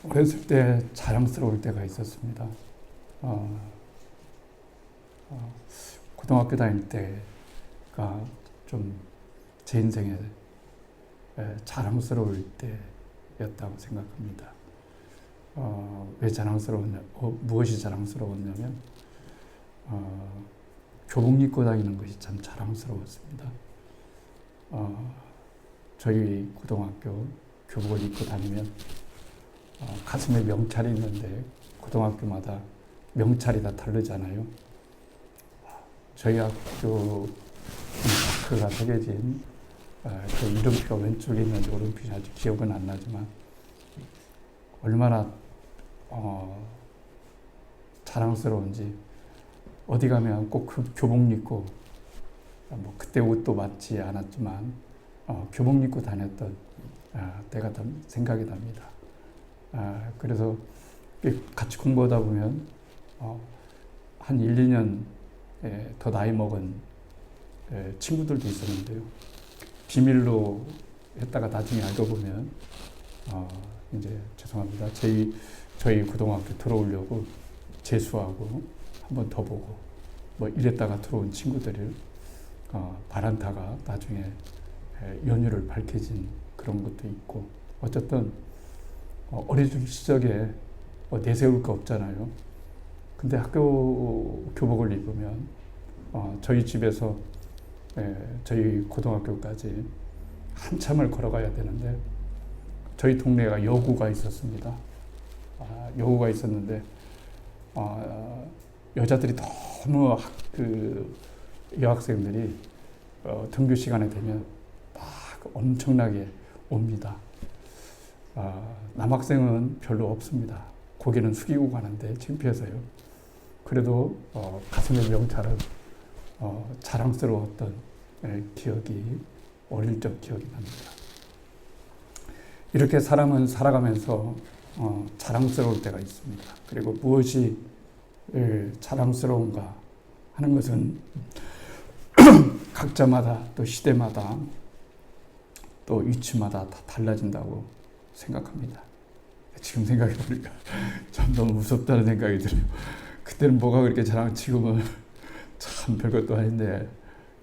어렸을 때 자랑스러울 때가 있었습니다. 어, 고등학교 다닐 때가 좀 제 인생에 자랑스러울 때였다고 생각합니다. 왜 자랑스러웠냐, 무엇이 자랑스러웠냐면, 교복 입고 다니는 것이 참 자랑스러웠습니다. 저희 고등학교 교복을 입고 다니면 가슴에 명찰이 있는데 고등학교마다 명찰이 다 다르잖아요. 저희 학교 마크가 새겨진 그 이름표가 왼쪽에 있는지 오른쪽이 아직 기억은 안 나지만 얼마나 자랑스러운지 어디 가면 꼭 그 교복 입고 뭐 그때 옷도 맞지 않았지만 교복 입고 다녔던 때가 생각이 납니다. 그래서 같이 공부하다 보면 한 1, 2년 더 나이 먹은 친구들도 있었는데요. 비밀로 했다가 나중에 알고 보면 이제 죄송합니다. 저희 고등학교 들어오려고 재수하고 한 번 더 보고 뭐 이랬다가 들어온 친구들을 바란다가 나중에 연유를 밝혀진 그런 것도 있고 어쨌든 어린 시절에 내세울 거 없잖아요. 근데 학교 교복을 입으면 저희 집에서 저희 고등학교까지 한참을 걸어가야 되는데 저희 동네가 여고가 있었습니다. 여고가 있었는데 여자들이 너무 여학생들이 등교 시간에 되면 막 엄청나게 옵니다. 남학생은 별로 없습니다. 고개는 숙이고 가는데 창피해서요. 그래도 가슴에 명찰은 자랑스러웠던 기억이 어릴 적 기억이 납니다. 이렇게 사람은 살아가면서 자랑스러울 때가 있습니다. 그리고 무엇이 자랑스러운가 하는 것은 각자마다 또 시대마다 또 위치마다 다 달라진다고 생각합니다. 지금 생각해보니까 참 너무 무섭다는 생각이 들어요. 그때는 뭐가 그렇게 지금은 참 별것도 아닌데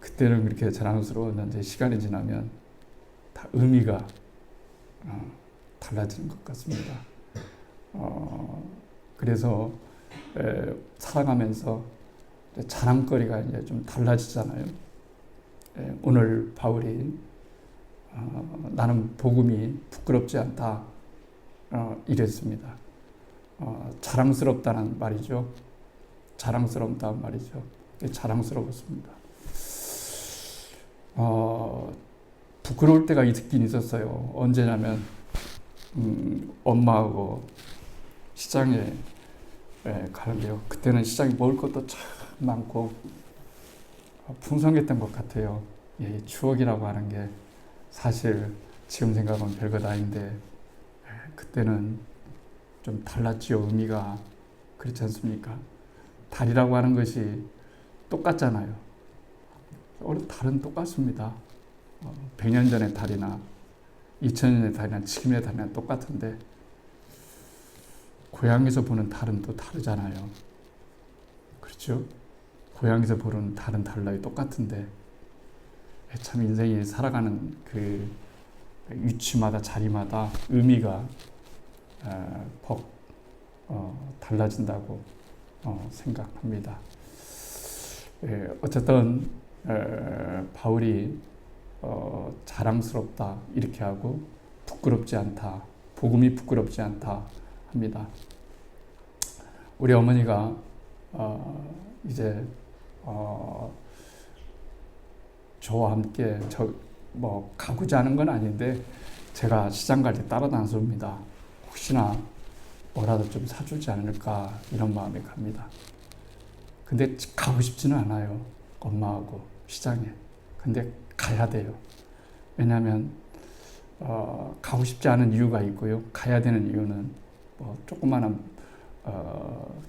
그때는 그렇게 자랑스러웠는데 시간이 지나면 다 의미가 달라지는 것 같습니다. 그래서 살아가면서 자랑거리가 이제 좀 달라지잖아요. 오늘 바울이 나는 복음이 부끄럽지 않다 이랬습니다. 자랑스럽다는 말이죠. 자랑스럽다는 말이죠. 자랑스러웠습니다. 부끄러울 때가 있긴 있었어요. 언제냐면 엄마하고 시장에 가는데요. 그때는 시장에 먹을 것도 참 많고 풍성했던 것 같아요. 추억이라고 하는 게 사실 지금 생각하면 별것 아닌데 그때는 좀 달랐지요. 의미가 그렇지 않습니까? 달이라고 하는 것이 똑같잖아요. 달은 똑같습니다. 100년 전의 달이나 2000년의 달이나 지금의 달이나 똑같은데 고향에서 보는 달은 또 다르잖아요. 그렇죠? 고향에서 보는 달은 달라요. 똑같은데 참 인생이 살아가는 그 위치마다 자리마다 의미가 달라진다고 생각합니다. 어쨌든 바울이 자랑스럽다 이렇게 하고 부끄럽지 않다, 복음이 부끄럽지 않다 합니다. 우리 어머니가 이제 저와 함께 가고자 하는 건 아닌데 제가 시장 갈 때 따라다녔습니다. 혹시나 뭐라도 좀 사주지 않을까 이런 마음이 갑니다. 근데 가고 싶지는 않아요. 엄마하고 시장에. 근데 가야 돼요. 왜냐하면 가고 싶지 않은 이유가 있고요. 가야 되는 이유는 조그마한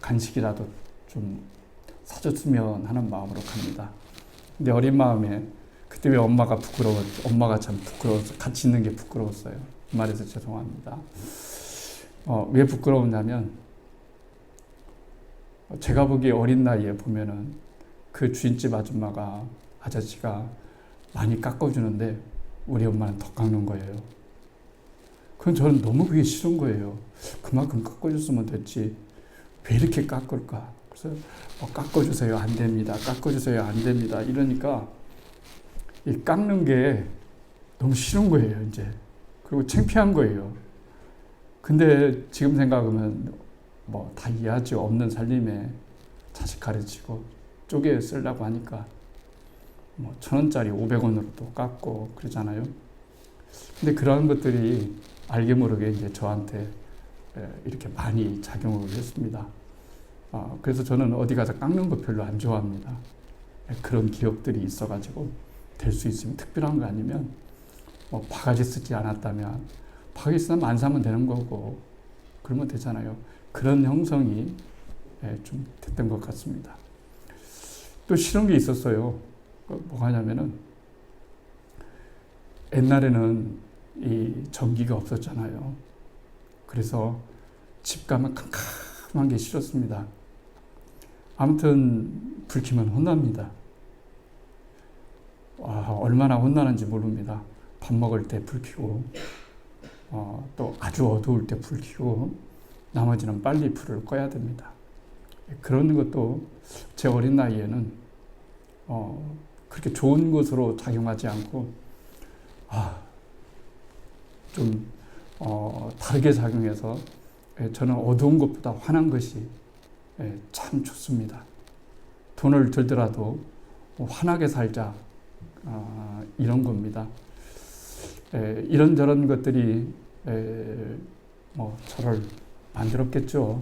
간식이라도 좀 사줬으면 하는 마음으로 갑니다. 근데 어린 마음에 그때 왜 엄마가 참 부끄러워서 같이 있는 게 부끄러웠어요. 그 말해서 죄송합니다. 왜 부끄러웠냐면 제가 보기에 어린 나이에 보면은 그 주인집 아저씨가 많이 깎아주는데 우리 엄마는 더 깎는 거예요. 그건 저는 너무 그게 싫은 거예요. 그만큼 깎아줬으면 됐지. 왜 이렇게 깎을까? 그래서 깎아주세요. 안 됩니다. 깎아주세요. 안 됩니다. 이러니까 이 깎는 게 너무 싫은 거예요, 이제. 그리고 창피한 거예요. 근데 지금 생각하면 다 이해하죠. 없는 살림에 자식 가르치고 쪼개 쓰려고 하니까 1,000원짜리 500원으로도 깎고 그러잖아요. 근데 그러한 것들이 알게 모르게 이제 저한테 이렇게 많이 작용을 했습니다. 그래서 저는 어디 가서 깎는 거 별로 안 좋아합니다. 그런 기억들이 있어가지고 될 수 있으면 특별한 거 아니면 바가지 쓰지 않았다면 바가지 쓰면 안 사면 되는 거고 그러면 되잖아요. 그런 형성이 좀 됐던 것 같습니다. 또 싫은 게 있었어요. 뭐가 하냐면은 옛날에는 이 전기가 없었잖아요. 그래서 집 가면 캄캄한 게 싫었습니다. 아무튼 불 켜면 혼납니다. 얼마나 혼나는지 모릅니다. 밥 먹을 때 불 켜고 또 아주 어두울 때 불 켜고 나머지는 빨리 불을 꺼야 됩니다. 그런 것도 제 어린 나이에는 그렇게 좋은 것으로 작용하지 않고 좀 다르게 작용해서 저는 어두운 것보다 환한 것이 참 좋습니다. 돈을 들더라도 환하게 살자 이런 겁니다. 이런저런 것들이 저를 만들었겠죠.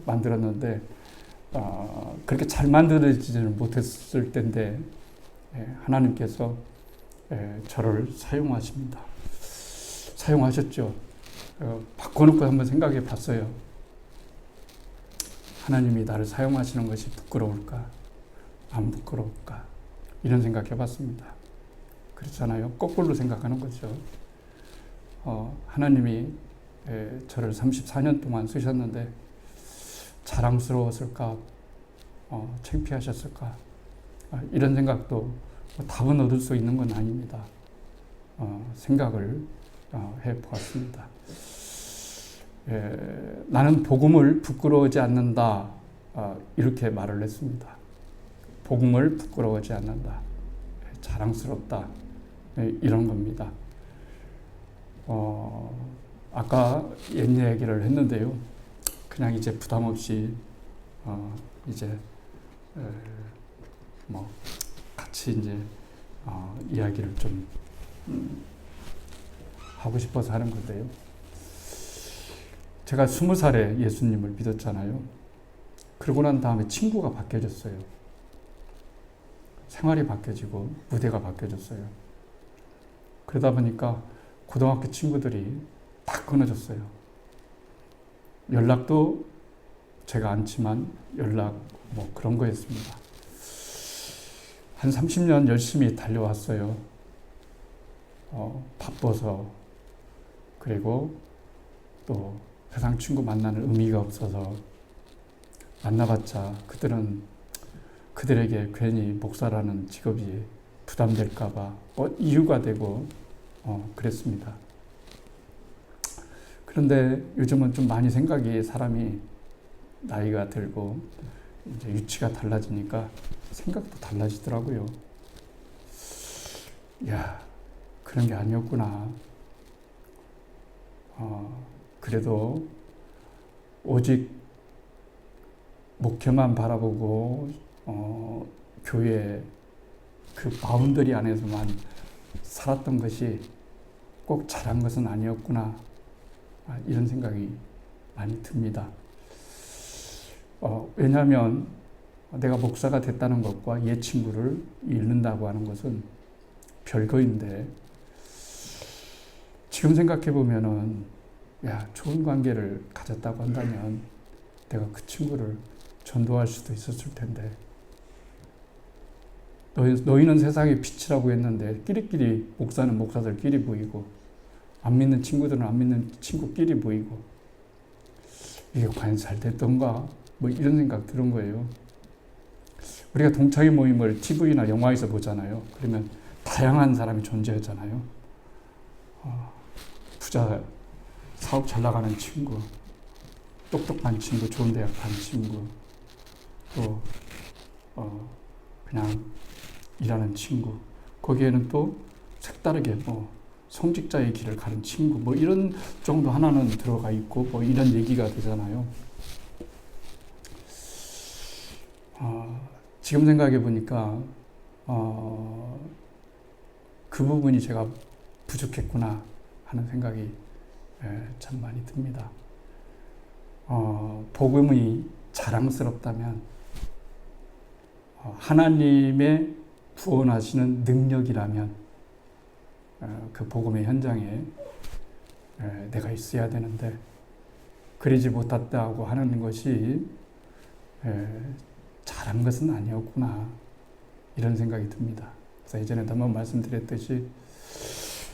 만들었는데 그렇게 잘 만들어지지는 못했을 텐데 하나님께서 저를 사용하셨죠. 바꿔놓고 한번 생각해 봤어요. 하나님이 나를 사용하시는 것이 부끄러울까? 안 부끄러울까? 이런 생각 해봤습니다. 그렇잖아요. 거꾸로 생각하는 거죠. 하나님이 저를 34년 동안 쓰셨는데 자랑스러웠을까? 창피하셨을까? 이런 생각도 답은 얻을 수 있는 건 아닙니다. 생각을 해보았습니다. 나는 복음을 부끄러워하지 않는다. 이렇게 말을 했습니다. 복음을 부끄러워하지 않는다. 자랑스럽다. 이런 겁니다. 아까 옛 얘기를 했는데요. 그냥 이제 부담 없이 이제 같이 이제 이야기를 좀 하고 싶어서 하는 건데요. 제가 20살에 예수님을 믿었잖아요. 그러고 난 다음에 친구가 바뀌어졌어요. 생활이 바뀌어지고 무대가 바뀌어졌어요. 그러다 보니까 고등학교 친구들이 다 끊어졌어요. 연락도 제가 않지만 연락 그런 거였습니다. 한 30년 열심히 달려왔어요. 바빠서 그리고 또 세상 친구 만나는 의미가 없어서 만나봤자 그들에게 괜히 목사라는 직업이 부담될까봐 이유가 되고 그랬습니다. 그런데 요즘은 좀 많이 사람이 나이가 들고 이제 유치가 달라지니까 생각도 달라지더라고요. 그런 게 아니었구나. 그래도 오직 목회만 바라보고 교회 그 바운더리 안에서만 살았던 것이 꼭 잘한 것은 아니었구나. 이런 생각이 많이 듭니다. 왜냐하면 내가 목사가 됐다는 것과 옛 친구를 잃는다고 하는 것은 별거인데 지금 생각해 보면은 좋은 관계를 가졌다고 한다면 내가 그 친구를 전도할 수도 있었을 텐데 너희는 세상의 빛이라고 했는데 끼리끼리 목사는 목사들끼리 보이고 안 믿는 친구들은 안 믿는 친구끼리 모이고, 이게 과연 잘 됐던가? 뭐 이런 생각 들은 거예요. 우리가 동창회 모임을 TV나 영화에서 보잖아요. 그러면 다양한 사람이 존재하잖아요. 부자, 사업 잘 나가는 친구, 똑똑한 친구, 좋은 대학 간 친구, 또 그냥 일하는 친구, 거기에는 또 색다르게 뭐 성직자의 길을 가는 친구, 뭐 이런 정도 하나는 들어가 있고, 뭐 이런 얘기가 되잖아요. 지금 생각해 보니까 그 부분이 제가 부족했구나 하는 생각이 참 많이 듭니다. 복음이 자랑스럽다면, 하나님의 구원하시는 능력이라면, 그 복음의 현장에 내가 있어야 되는데 그러지 못했다고 하는 것이 잘한 것은 아니었구나, 이런 생각이 듭니다. 그래서 예전에도 한번 말씀드렸듯이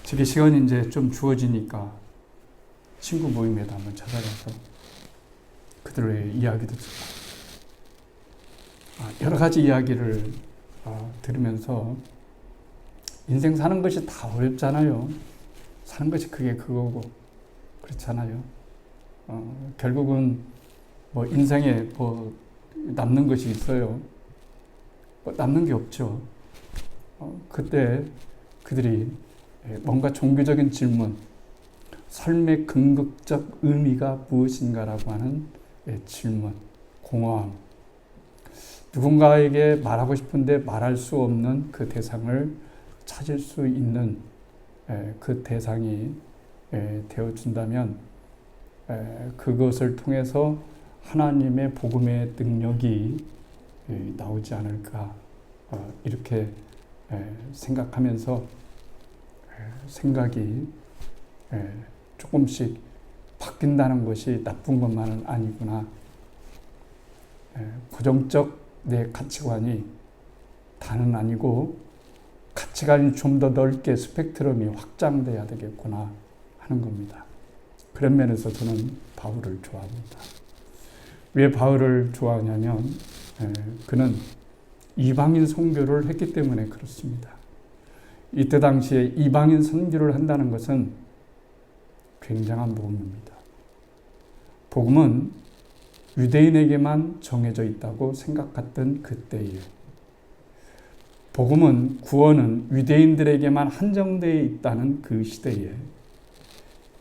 제게 시간이 이제 좀 주어지니까 친구 모임에도 한번 찾아가서 그들의 이야기도 듣고, 여러 가지 이야기를 들으면서 인생 사는 것이 다 어렵잖아요. 사는 것이 그게 그거고 그렇잖아요. 결국은 뭐 인생에 뭐 남는 것이 있어요. 뭐 남는 게 없죠. 그때 그들이 뭔가 종교적인 질문, 삶의 궁극적 의미가 무엇인가라고 하는 질문, 공허함, 누군가에게 말하고 싶은데 말할 수 없는 그 대상을 찾을 수 있는 그 대상이 되어준다면, 그것을 통해서 하나님의 복음의 능력이 나오지 않을까, 이렇게 생각하면서 생각이 조금씩 바뀐다는 것이 나쁜 것만은 아니구나. 고정적 내 가치관이 다는 아니고 가치관이 좀 더 넓게 스펙트럼이 확장돼야 되겠구나 하는 겁니다. 그런 면에서 저는 바울을 좋아합니다. 왜 바울을 좋아하냐면 그는 이방인 선교를 했기 때문에 그렇습니다. 이때 당시에 이방인 선교를 한다는 것은 굉장한 모험입니다. 복음은 유대인에게만 정해져 있다고 생각했던 그때에, 복음은, 구원은 유대인들에게만 한정되어 있다는 그 시대에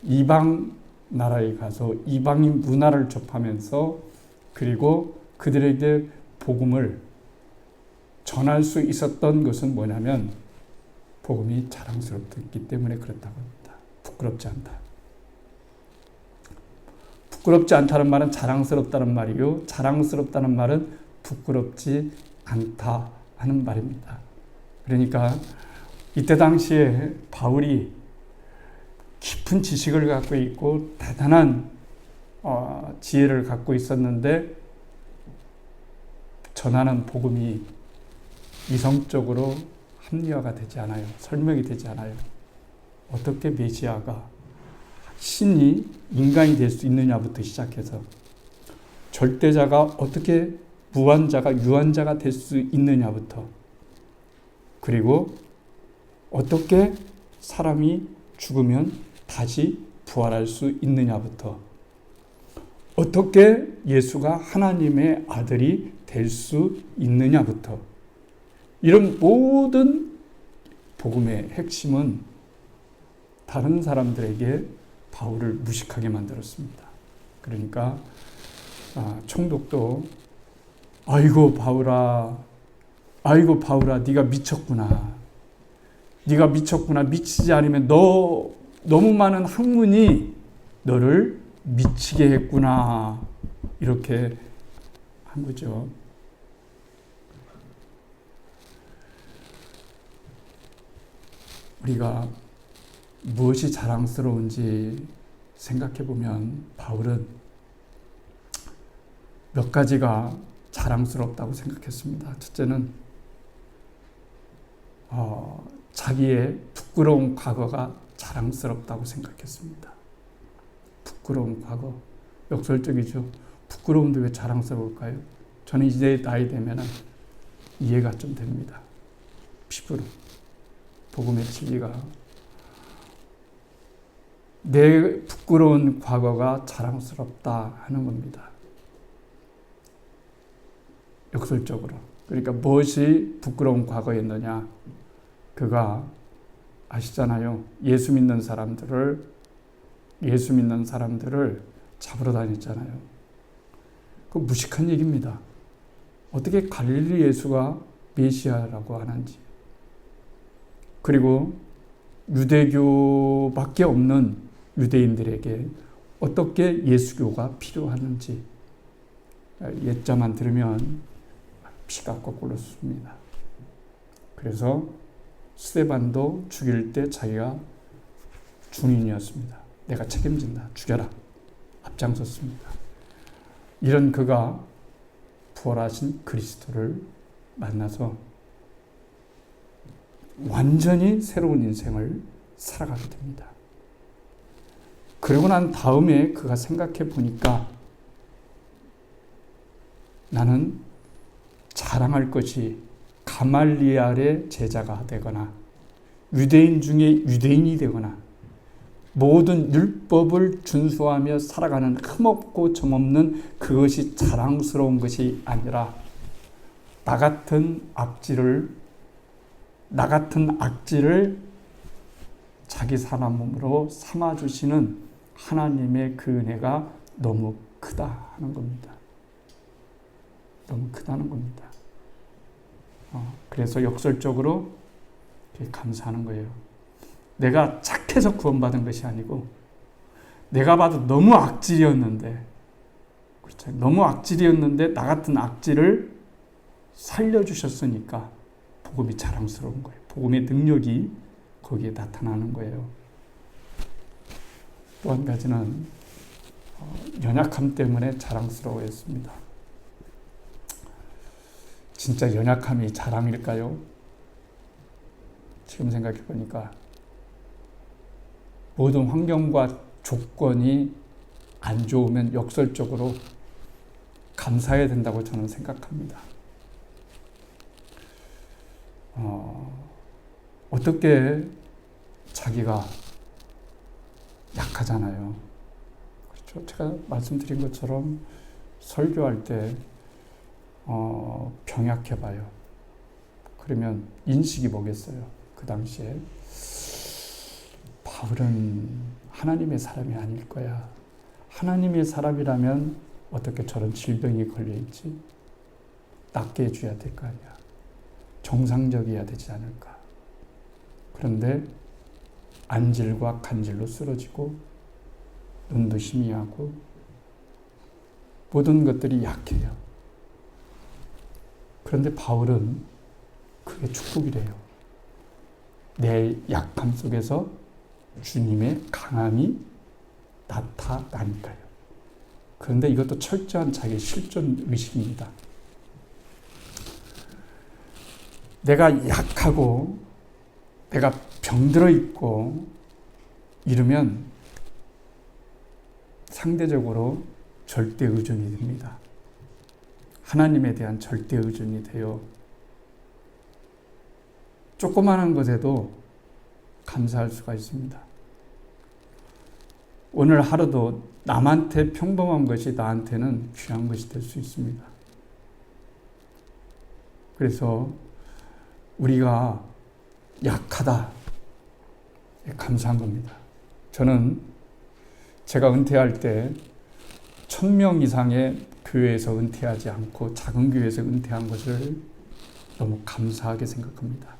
이방 나라에 가서 이방인 문화를 접하면서, 그리고 그들에게 복음을 전할 수 있었던 것은 뭐냐면 복음이 자랑스럽기 때문에 그렇다고 합니다. 부끄럽지 않다. 부끄럽지 않다는 말은 자랑스럽다는 말이요, 자랑스럽다는 말은 부끄럽지 않다 하는 말입니다. 그러니까 이때 당시에 바울이 깊은 지식을 갖고 있고 대단한 지혜를 갖고 있었는데 전하는 복음이 이성적으로 합리화가 되지 않아요. 설명이 되지 않아요. 어떻게 메시아가 신이 인간이 될 수 있느냐부터 시작해서 절대자가 어떻게 무한자가 유한자가 될 수 있느냐부터, 그리고 어떻게 사람이 죽으면 다시 부활할 수 있느냐부터, 어떻게 예수가 하나님의 아들이 될 수 있느냐부터, 이런 모든 복음의 핵심은 다른 사람들에게 바울을 무식하게 만들었습니다. 그러니까 총독도 아이고 바울아, 네가 미쳤구나. 네가 미쳤구나. 미치지 않으면 너무 많은 학문이 너를 미치게 했구나. 이렇게 한 거죠. 우리가 무엇이 자랑스러운지 생각해 보면 바울은 몇 가지가 자랑스럽다고 생각했습니다. 첫째는 자기의 부끄러운 과거가 자랑스럽다고 생각했습니다. 부끄러운 과거, 역설적이죠. 부끄러운데 왜 자랑스러울까요? 저는 이제 나이 되면 이해가 좀 됩니다. 피부로. 복음의 진리가. 내 부끄러운 과거가 자랑스럽다 하는 겁니다. 역설적으로. 그러니까 무엇이 부끄러운 과거였느냐? 그가 아시잖아요. 예수 믿는 사람들을 잡으러 다녔잖아요. 그 무식한 얘기입니다. 어떻게 갈릴리 예수가 메시아라고 하는지. 그리고 유대교밖에 없는 유대인들에게 어떻게 예수교가 필요하는지 예자만 들으면 피가 거꾸로 솟습니다. 그래서 스데반도 죽일 때 자기가 중인이었습니다. 내가 책임진다. 죽여라. 앞장섰습니다. 이런 그가 부활하신 그리스도를 만나서 완전히 새로운 인생을 살아가게 됩니다. 그러고 난 다음에 그가 생각해 보니까 나는 자랑할 것이 가말리알의 제자가 되거나 유대인 중에 유대인이 되거나 모든 율법을 준수하며 살아가는 흠없고 점없는 그것이 자랑스러운 것이 아니라 나 같은 악질을 자기 사람으로 삼아주시는 하나님의 그 은혜가 너무 크다 하는 겁니다. 너무 크다는 겁니다. 그래서 역설적으로 감사하는 거예요. 내가 착해서 구원받은 것이 아니고 내가 봐도 너무 악질이었는데, 그렇죠? 너무 악질이었는데 나 같은 악질을 살려주셨으니까 복음이 자랑스러운 거예요. 복음의 능력이 거기에 나타나는 거예요. 또 한 가지는 연약함 때문에 자랑스러워했습니다. 진짜 연약함이 자랑일까요? 지금 생각해 보니까 모든 환경과 조건이 안 좋으면 역설적으로 감사해야 된다고 저는 생각합니다. 어떻게 자기가 약하잖아요. 그렇죠? 제가 말씀드린 것처럼 설교할 때 병약해봐요. 그러면 인식이 뭐겠어요? 그 당시에 바울은 하나님의 사람이 아닐 거야. 하나님의 사람이라면 어떻게 저런 질병이 걸려있지? 낫게 해줘야 될 거 아니야. 정상적이어야 되지 않을까. 그런데 안질과 간질로 쓰러지고 눈도 희미하고 모든 것들이 약해요. 그런데 바울은 그게 축복이래요. 내 약함 속에서 주님의 강함이 나타나니까요. 그런데 이것도 철저한 자기 실존 의식입니다. 내가 약하고 내가 병들어 있고 이러면 상대적으로 절대 의존이 됩니다. 하나님에 대한 절대 의존이 돼요. 조그마한 것에도 감사할 수가 있습니다. 오늘 하루도 남한테 평범한 것이 나한테는 귀한 것이 될 수 있습니다. 그래서 우리가 약하다. 감사한 겁니다. 저는 제가 은퇴할 때 1000명 이상의 교회에서 은퇴하지 않고 작은 교회에서 은퇴한 것을 너무 감사하게 생각합니다.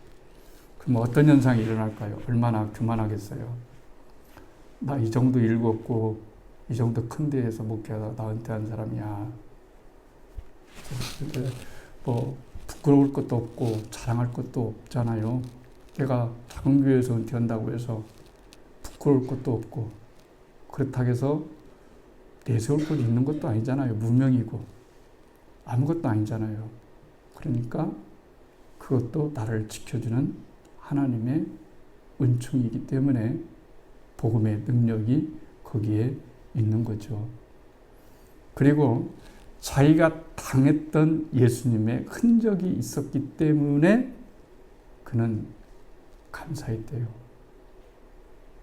그럼 어떤 현상이 일어날까요? 얼마나 교만하겠어요. 나 이 정도 읽었고 이 정도 큰 데에서 목회하다 나 은퇴한 사람이야. 뭐 부끄러울 것도 없고 자랑할 것도 없잖아요. 내가 작은 교회에서 은퇴한다고 해서 부끄러울 것도 없고 그렇다고 해서 내세울 것 있는 것도 아니잖아요. 무명이고 아무것도 아니잖아요. 그러니까 그것도 나를 지켜주는 하나님의 은총이기 때문에 복음의 능력이 거기에 있는 거죠. 그리고 자기가 당했던 예수님의 흔적이 있었기 때문에 그는 감사했대요.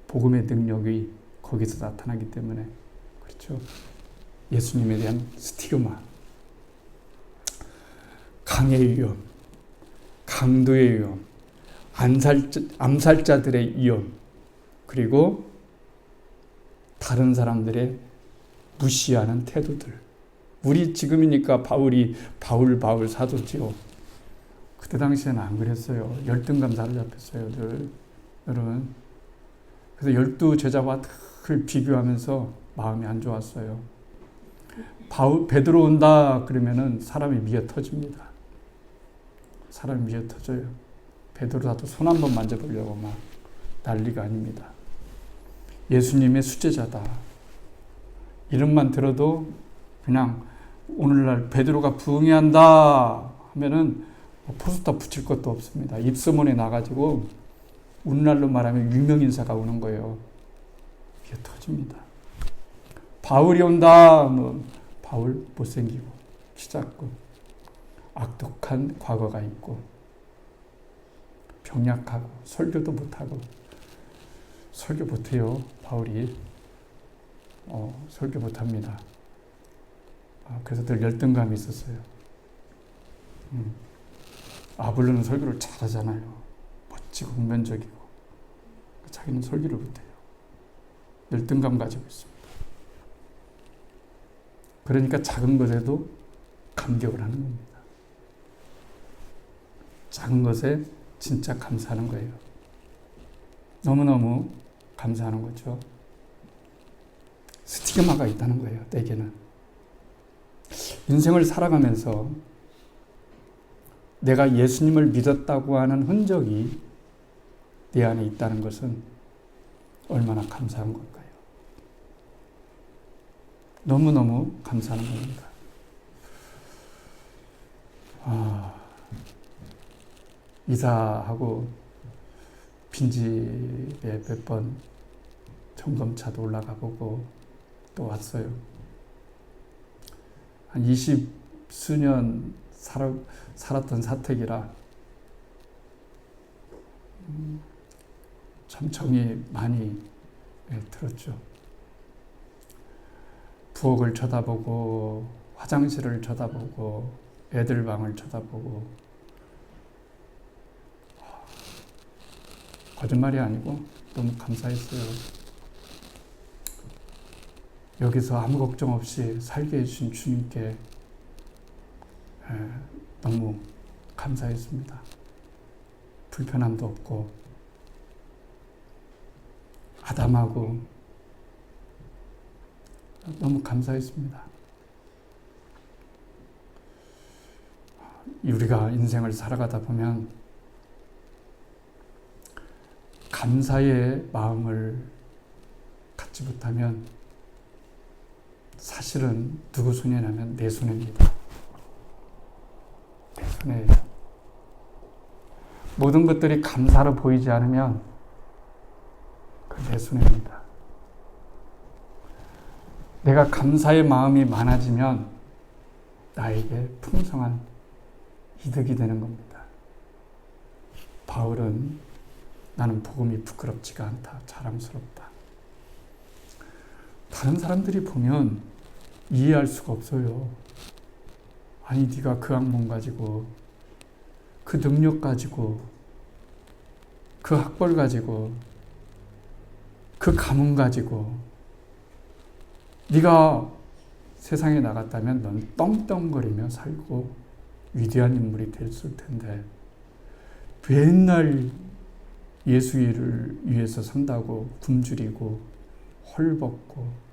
복음의 능력이 거기서 나타나기 때문에. 그렇죠. 예수님에 대한 스티그마, 강의 위험, 강도의 위험, 암살자들의 위험, 그리고 다른 사람들의 무시하는 태도들. 우리 지금이니까 바울이 바울 사도지요. 그때 당시에는 안 그랬어요. 열등감 사로잡혔어요, 여러분. 그래서 12제자와 늘 비교하면서 마음이 안 좋았어요. 베드로 온다 그러면은 사람이 미어 터집니다. 사람이 미어 터져요. 베드로라도 손 한번 만져보려고 막 난리가 아닙니다. 예수님의 수제자다. 이름만 들어도 그냥 오늘날 베드로가 부흥해한다 하면은 포스터 붙일 것도 없습니다. 입소문에 나가지고 오늘날로 말하면 유명인사가 오는 거예요. 이게 터집니다. 바울이 온다. 바울 못생기고 키 작고 악독한 과거가 있고 병약하고 설교도 못하고 설교 못해요. 바울이 설교 못합니다. 그래서 늘 열등감이 있었어요. 아볼로는 설교를 잘하잖아요. 멋지고 운면적이고 자기는 설교를 못해요. 열등감 가지고 있습니다. 그러니까 작은 것에도 감격을 하는 겁니다. 작은 것에 진짜 감사하는 거예요. 너무너무 감사하는 거죠. 스티그마가 있다는 거예요, 내게는. 인생을 살아가면서 내가 예수님을 믿었다고 하는 흔적이 내 안에 있다는 것은 얼마나 감사한 걸까요? 너무너무 감사한 겁니다. 이사하고 빈집에 몇 번 점검차도 올라가 보고 또 왔어요. 한 20수년 살았던 사택이라 참 정이 많이 들었죠. 부엌을 쳐다보고 화장실을 쳐다보고 애들 방을 쳐다보고 거짓말이 아니고 너무 감사했어요. 여기서 아무 걱정 없이 살게 해주신 주님께 너무 감사했습니다. 불편함도 없고 아담하고 너무 감사했습니다. 우리가 인생을 살아가다 보면 감사의 마음을 갖지 못하면 사실은 누구 손해냐면 내 손해입니다. 내 손해예요. 모든 것들이 감사로 보이지 않으면 그 내 손해입니다. 내가 감사의 마음이 많아지면 나에게 풍성한 이득이 되는 겁니다. 바울은 나는 복음이 부끄럽지가 않다. 자랑스럽다. 다른 사람들이 보면 이해할 수가 없어요. 아니 네가 그 학문 가지고 그 능력 가지고 그 학벌 가지고 그 가문 가지고 네가 세상에 나갔다면 넌 떵떵거리며 살고 위대한 인물이 됐을 텐데 맨날 예수 일을 위해서 산다고 굶주리고 헐벗고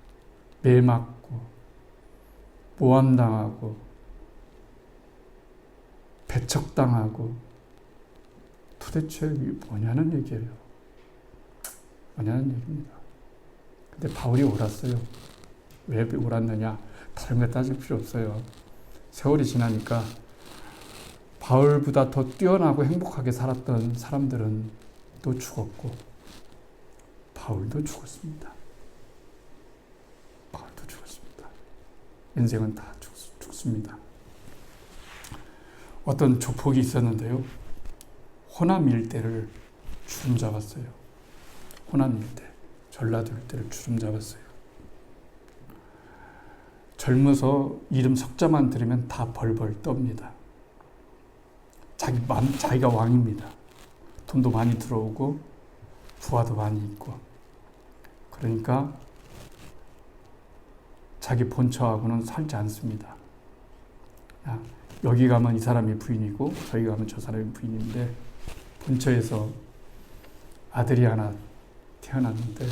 매맞고 모함당하고 배척당하고 도대체 뭐냐는 얘기예요. 뭐냐는 얘기입니다. 근데 바울이 옳았어요. 왜 옳았느냐? 다른 거 따질 필요 없어요. 세월이 지나니까 바울보다 더 뛰어나고 행복하게 살았던 사람들은 또 죽었고 바울도 죽었습니다. 바울도 죽었습니다. 인생은 다 죽습니다. 어떤 조폭이 있었는데요. 호남 일대를 주름 잡았어요. 호남 일대, 전라도 일대를 주름 잡았어요. 젊어서 이름 석자만 들으면 다 벌벌 떱니다. 자기가 왕입니다. 돈도 많이 들어오고 부하도 많이 있고, 그러니까 자기 본처하고는 살지 않습니다. 여기 가면 이 사람이 부인이고 저기 가면 저 사람이 부인인데, 본처에서 아들이 하나 태어났는데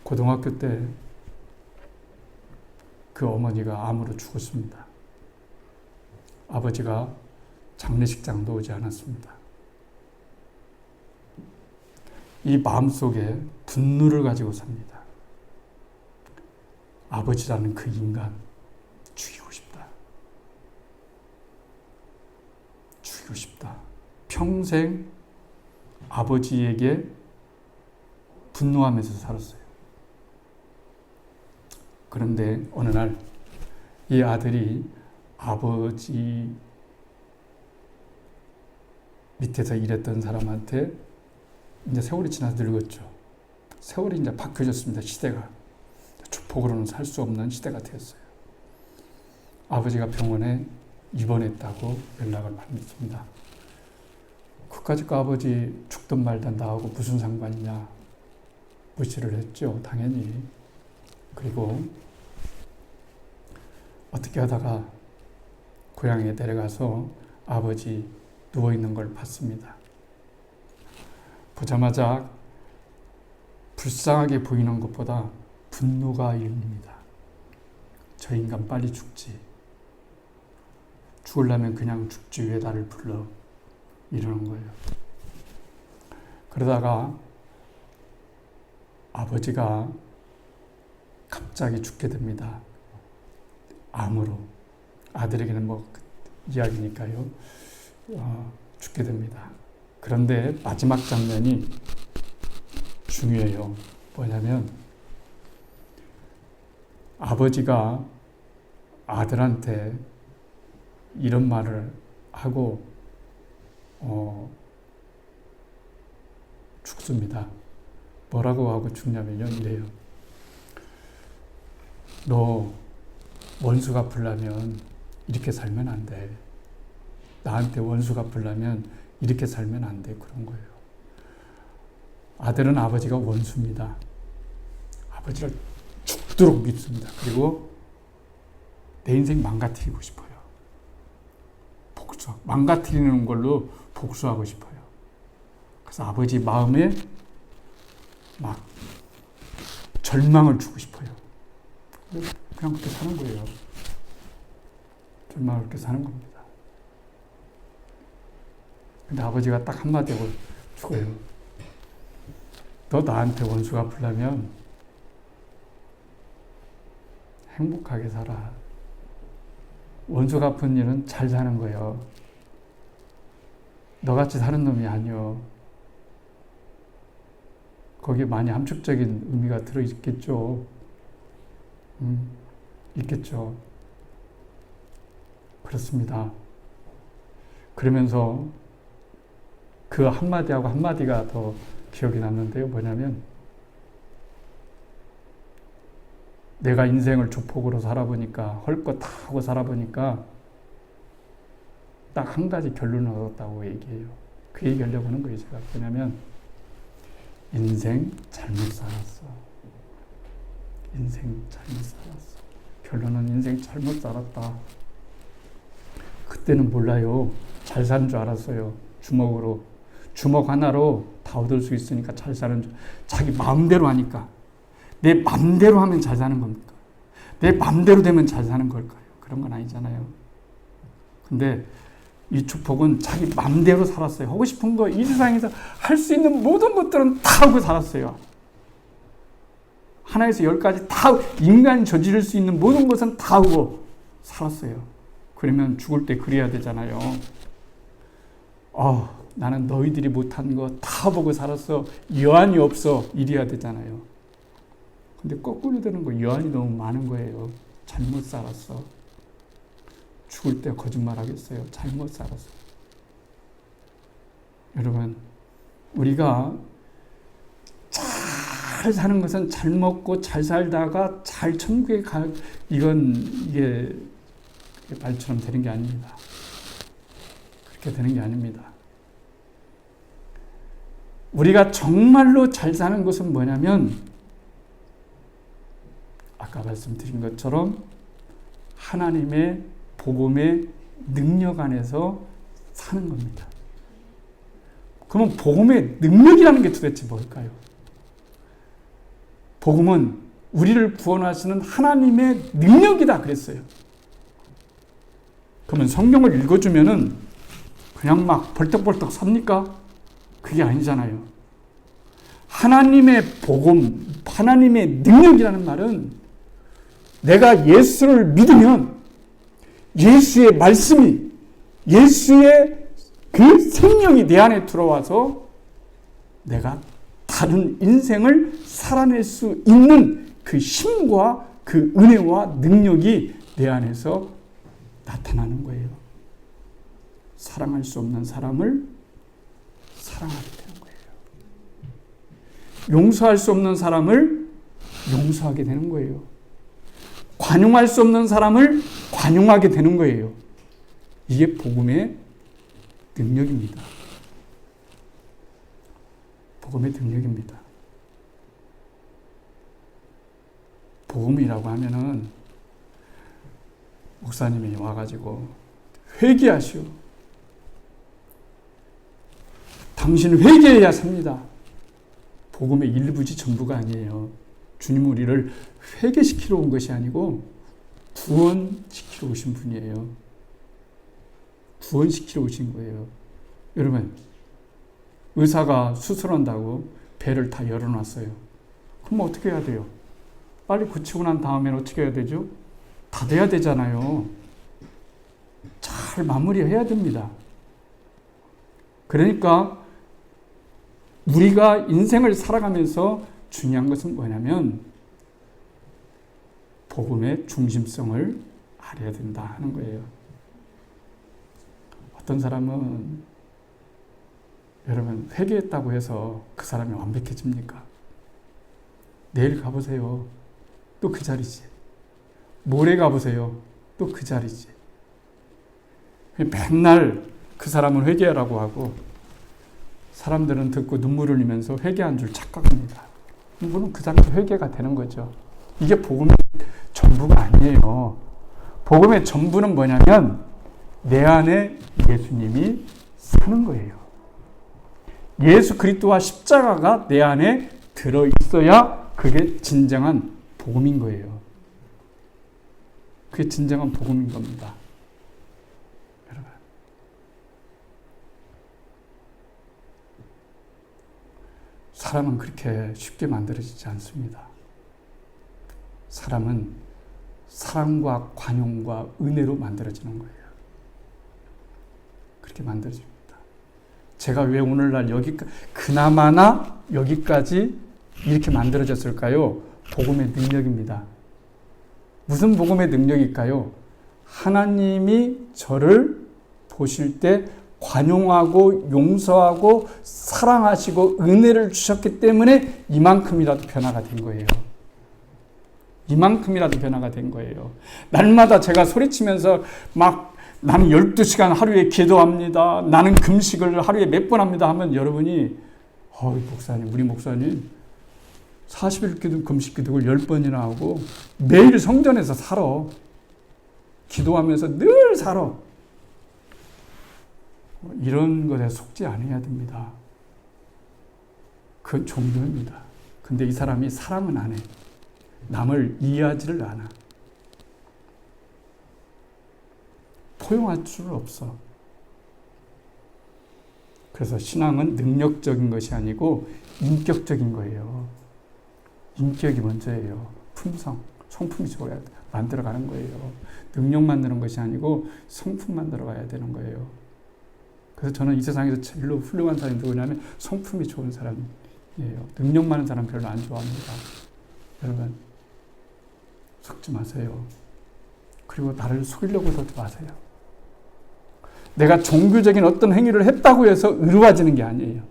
고등학교 때 그 어머니가 암으로 죽었습니다. 아버지가 장례식장도 오지 않았습니다. 이 마음속에 분노를 가지고 삽니다. 아버지라는 그 인간 죽이고 싶다. 죽이고 싶다. 평생 아버지에게 분노하면서 살았어요. 그런데 어느 날 이 아들이 아버지 밑에서 일했던 사람한테, 이제 세월이 지나서 늙었죠. 세월이 이제 바뀌어졌습니다. 시대가. 조폭으로는 살 수 없는 시대가 되었어요. 아버지가 병원에 입원했다고 연락을 받습니다. 그까짓 거 아버지 죽든 말든 나하고 무슨 상관이냐. 무시를 했죠. 당연히. 그리고 어떻게 하다가 고향에 내려가서 아버지 누워있는 걸 봤습니다. 보자마자 불쌍하게 보이는 것보다 분노가 일입니다. 저 인간 빨리 죽지. 죽으려면 그냥 죽지 왜 나를 불러. 이러는 거예요. 그러다가 아버지가 갑자기 죽게 됩니다. 암으로. 아들에게는 이야기니까요. 죽게 됩니다. 그런데 마지막 장면이 중요해요. 뭐냐면 아버지가 아들한테 이런 말을 하고 죽습니다. 뭐라고 하고 죽냐면요. 이래요. 너 원수 갚으려면 이렇게 살면 안 돼. 나한테 원수 갚으려면 이렇게 살면 안 돼. 그런 거예요. 아들은 아버지가 원수입니다. 아버지를 죽도록 믿습니다. 그리고 내 인생 망가뜨리고 싶어요. 망가뜨리는 걸로 복수하고 싶어요. 그래서 아버지 마음에 막 절망을 주고 싶어요. 그냥 그렇게 사는 거예요. 절망을 그렇게 사는 겁니다. 근데 아버지가 딱 한마디 하고 죽어요. 너 나한테 원수 갚으려면 행복하게 살아. 원수 갚은 일은 잘 사는 거예요. 너같이 사는 놈이 아니요. 거기에 많이 함축적인 의미가 들어있겠죠. 있겠죠. 그렇습니다. 그러면서 그 한마디하고 한마디가 더 기억이 남는데요. 뭐냐면 내가 인생을 조폭으로 살아보니까, 헐 것 다 하고 살아보니까 딱 한 가지 결론을 얻었다고 얘기해요. 그 얘기 하려고 하는 거예요. 제가. 뭐냐면 인생 잘못 살았어. 인생 잘못 살았어. 결론은 인생 잘못 살았다. 그때는 몰라요. 잘 사는 줄 알았어요. 주먹 하나로 다 얻을 수 있으니까 잘 사는 줄. 자기 마음대로 하니까. 내 마음대로 하면 잘 사는 겁니까? 내 마음대로 되면 잘 사는 걸까요? 그런 건 아니잖아요. 근데 이 조폭은 자기 마음대로 살았어요. 하고 싶은 거, 이 세상에서 할 수 있는 모든 것들은 다 하고 살았어요. 하나에서 10까지 다, 인간이 저지를 수 있는 모든 것은 다 하고 살았어요. 그러면 죽을 때 그래야 되잖아요. 나는 너희들이 못한 거 다 보고 살았어. 여한이 없어. 이래야 되잖아요. 근데 거꾸로 되는 거, 여한이 너무 많은 거예요. 잘못 살았어. 죽을 때 거짓말 하겠어요. 잘못 살았어. 여러분, 우리가 잘 사는 것은 잘 먹고 잘 살다가 잘 천국에 이게 말처럼 되는 게 아닙니다. 그렇게 되는 게 아닙니다. 우리가 정말로 잘 사는 것은 뭐냐면, 아까 말씀드린 것처럼 하나님의 복음의 능력 안에서 사는 겁니다. 그러면 복음의 능력이라는 게 도대체 뭘까요? 복음은 우리를 구원하시는 하나님의 능력이다 그랬어요. 그러면 성경을 읽어주면은 그냥 막 벌떡벌떡 삽니까? 그게 아니잖아요. 하나님의 복음, 하나님의 능력이라는 말은 내가 예수를 믿으면 예수의 말씀이, 예수의 그 생명이 내 안에 들어와서 내가 다른 인생을 살아낼 수 있는 그 힘과 그 은혜와 능력이 내 안에서 나타나는 거예요. 사랑할 수 없는 사람을 사랑하게 되는 거예요. 용서할 수 없는 사람을 용서하게 되는 거예요. 관용할 수 없는 사람을 관용하게 되는 거예요. 이게 복음의 능력입니다. 복음의 능력입니다. 복음이라고 하면은 목사님이 와가지고 회개하시오. 당신 회개해야 삽니다. 복음의 일부지 전부가 아니에요. 주님 우리를 회개시키러 온 것이 아니고 구원시키러 오신 분이에요. 구원시키러 오신 거예요. 여러분, 의사가 수술한다고 배를 다 열어놨어요. 그럼 어떻게 해야 돼요? 빨리 고치고 난 다음에는 어떻게 해야 되죠? 닫아야 되잖아요. 잘 마무리해야 됩니다. 그러니까 우리가 인생을 살아가면서 중요한 것은 뭐냐면 복음의 중심성을 알아야 된다 하는 거예요. 어떤 사람은 여러분 회개했다고 해서 그 사람이 완벽해집니까? 내일 가보세요. 또 그 자리지. 모레 가보세요. 또 그 자리지. 맨날 그 사람은 회개하라고 하고 사람들은 듣고 눈물을 흘리면서 회개한 줄 착각합니다. 물론 그 사람도 회개가 되는 거죠. 이게 복음의 전부가 아니에요. 복음의 전부는 뭐냐면 내 안에 예수님이 사는 거예요. 예수 그리스도와 십자가가 내 안에 들어있어야 그게 진정한 복음인 거예요. 그게 진정한 복음인 겁니다. 여러분, 사람은 그렇게 쉽게 만들어지지 않습니다. 사람은 사랑과 관용과 은혜로 만들어지는 거예요. 그렇게 만들어집니다. 제가 왜 오늘날 그나마나 여기까지 이렇게 만들어졌을까요? 복음의 능력입니다. 무슨 복음의 능력일까요? 하나님이 저를 보실 때 관용하고 용서하고 사랑하시고 은혜를 주셨기 때문에 이만큼이라도 변화가 된 거예요. 이만큼이라도 변화가 된 거예요. 날마다 제가 소리치면서 막 나는 12시간 하루에 기도합니다. 나는 금식을 하루에 몇 번 합니다 하면 여러분이 목사님, 우리 목사님 40일 기도, 금식 기도를 10번이나 하고 매일 성전에서 살아. 기도하면서 늘 살아. 이런 것에 속지 않아야 됩니다. 그건 종교입니다. 근데 이 사람이 사랑은 안 해. 남을 이해하지를 않아. 포용할 줄 없어. 그래서 신앙은 능력적인 것이 아니고 인격적인 거예요. 인격이 먼저예요. 품성, 성품이 좋아야 만들어가는 거예요. 능력 만드는 것이 아니고 성품 만들어가야 되는 거예요. 그래서 저는 이 세상에서 제일로 훌륭한 사람이 누구냐면 성품이 좋은 사람이에요. 능력 많은 사람 별로 안 좋아합니다. 여러분, 속지 마세요. 그리고 나를 속이려고도 마세요. 내가 종교적인 어떤 행위를 했다고 해서 의로워지는 게 아니에요.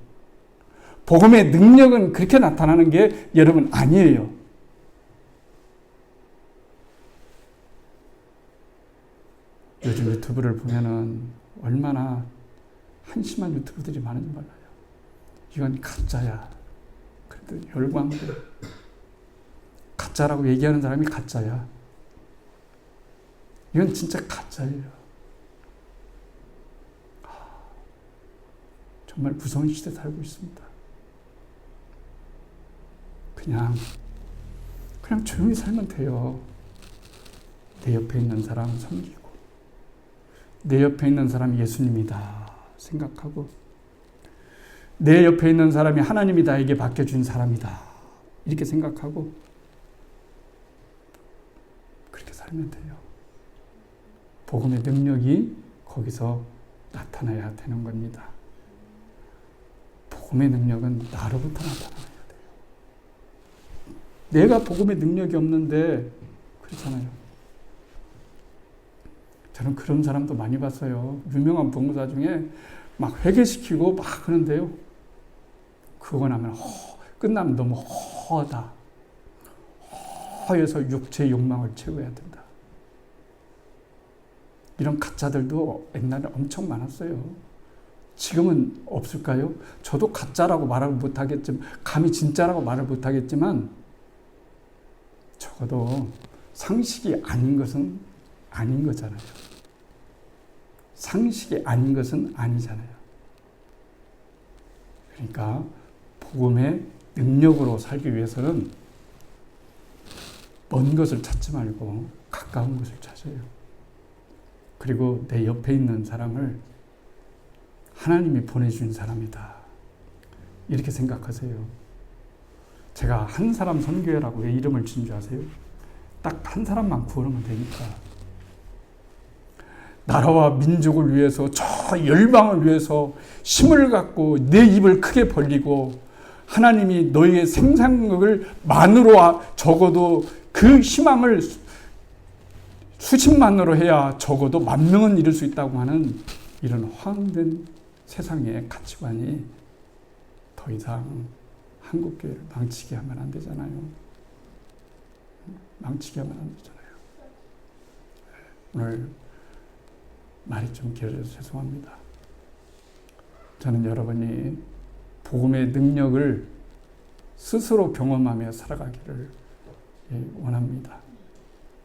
복음의 능력은 그렇게 나타나는 게 여러분 아니에요. 요즘 유튜브를 보면은 얼마나 한심한 유튜브들이 많은지 몰라요. 이건 가짜야. 그래도 열광돼. 가짜라고 얘기하는 사람이 가짜야. 이건 진짜 가짜예요. 정말 무서운 시대에 살고 있습니다. 그냥 조용히 살면 돼요. 내 옆에 있는 사람 섬기고, 내 옆에 있는 사람이 예수님이다 생각하고, 내 옆에 있는 사람이 하나님이 나에게 맡겨준 사람이다 이렇게 생각하고 그렇게 살면 돼요. 복음의 능력이 거기서 나타나야 되는 겁니다. 복음의 능력은 나로부터 나타나야 돼요. 내가 복음의 능력이 없는데 그렇잖아요. 저는 그런 사람도 많이 봤어요. 유명한 복무사 중에 막 회개시키고 막 그러는데요. 그거 나면 끝나면 너무 허하다. 허해서 육체의 욕망을 채워야 된다. 이런 가짜들도 옛날에 엄청 많았어요. 지금은 없을까요? 저도 가짜라고 말을 못하겠지만, 감히 진짜라고 말을 못하겠지만, 적어도 상식이 아닌 것은 아닌 거잖아요. 상식이 아닌 것은 아니잖아요. 그러니까 복음의 능력으로 살기 위해서는 먼 것을 찾지 말고 가까운 것을 찾아요. 그리고 내 옆에 있는 사람을 하나님이 보내준 사람이다. 이렇게 생각하세요. 제가 한 사람 선교회라고 왜 이름을 지은 줄 아세요? 딱 한 사람만 구원하면 되니까. 나라와 민족을 위해서, 저 열방을 위해서 힘을 갖고 내 입을 크게 벌리고 하나님이 너희의 생산력을 만으로 적어도 그 희망을 수십만으로 해야 적어도 10,000명은 이룰 수 있다고 하는 이런 허황된 세상의 가치관이 더 이상 한국교회를 망치게 하면 안 되잖아요. 망치게 하면 안 되잖아요. 오늘 말이 좀 길어져서 죄송합니다. 저는 여러분이 복음의 능력을 스스로 경험하며 살아가기를 원합니다.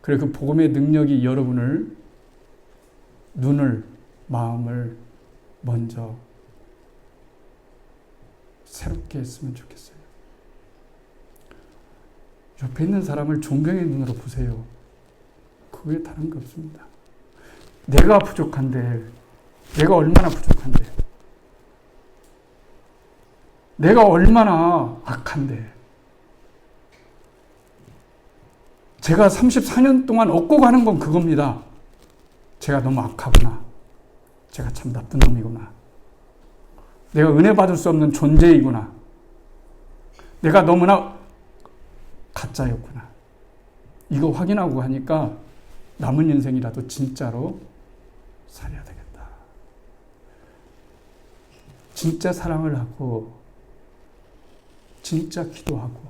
그리고 그 복음의 능력이 여러분을, 눈을, 마음을 먼저 새롭게 했으면 좋겠어요. 옆에 있는 사람을 존경의 눈으로 보세요. 그 외에 다른 거 없습니다. 내가 부족한데, 내가 얼마나 부족한데, 내가 얼마나 악한데, 제가 34년 동안 얻고 가는 건 그겁니다. 제가 너무 악하구나. 제가 참 나쁜 놈이구나. 내가 은혜 받을 수 없는 존재이구나. 내가 너무나 가짜였구나. 이거 확인하고 하니까 남은 인생이라도 진짜로 살아야 되겠다. 진짜 사랑을 하고, 진짜 기도하고,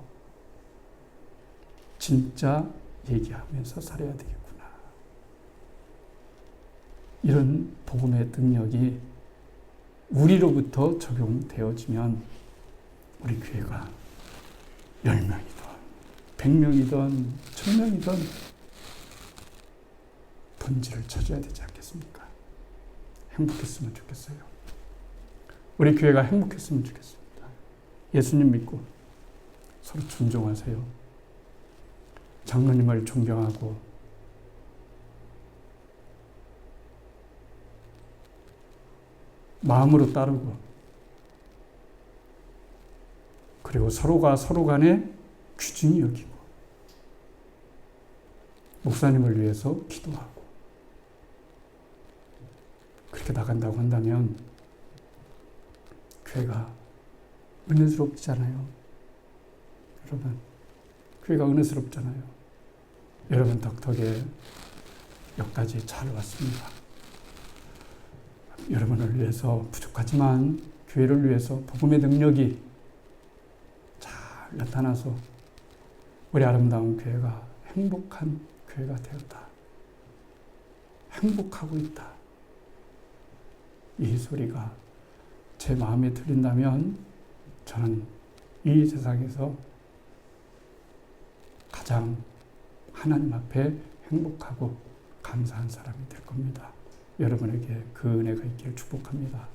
진짜 얘기하면서 살아야 되겠구나. 이런 복음의 능력이 우리로부터 적용되어지면 우리 교회가 10명이든 100명이든 1000명이든 본질을 찾아야 되지 않겠습니까? 행복했으면 좋겠어요. 우리 교회가 행복했으면 좋겠습니다. 예수님 믿고 서로 존중하세요. 장로님을 존경하고 마음으로 따르고, 그리고 서로가 서로 간에 귀중히 여기고, 목사님을 위해서 기도하고, 그렇게 나간다고 한다면 교회가 은혜스럽잖아요. 여러분, 교회가 은혜스럽잖아요. 여러분 덕택에 여기까지 잘 왔습니다. 여러분을 위해서 부족하지만 교회를 위해서 복음의 능력이 잘 나타나서 우리 아름다운 교회가 행복한 교회가 되었다. 행복하고 있다. 이 소리가 제 마음에 들린다면 저는 이 세상에서 가장 하나님 앞에 행복하고 감사한 사람이 될 겁니다. 여러분에게 그 은혜가 있기를 축복합니다.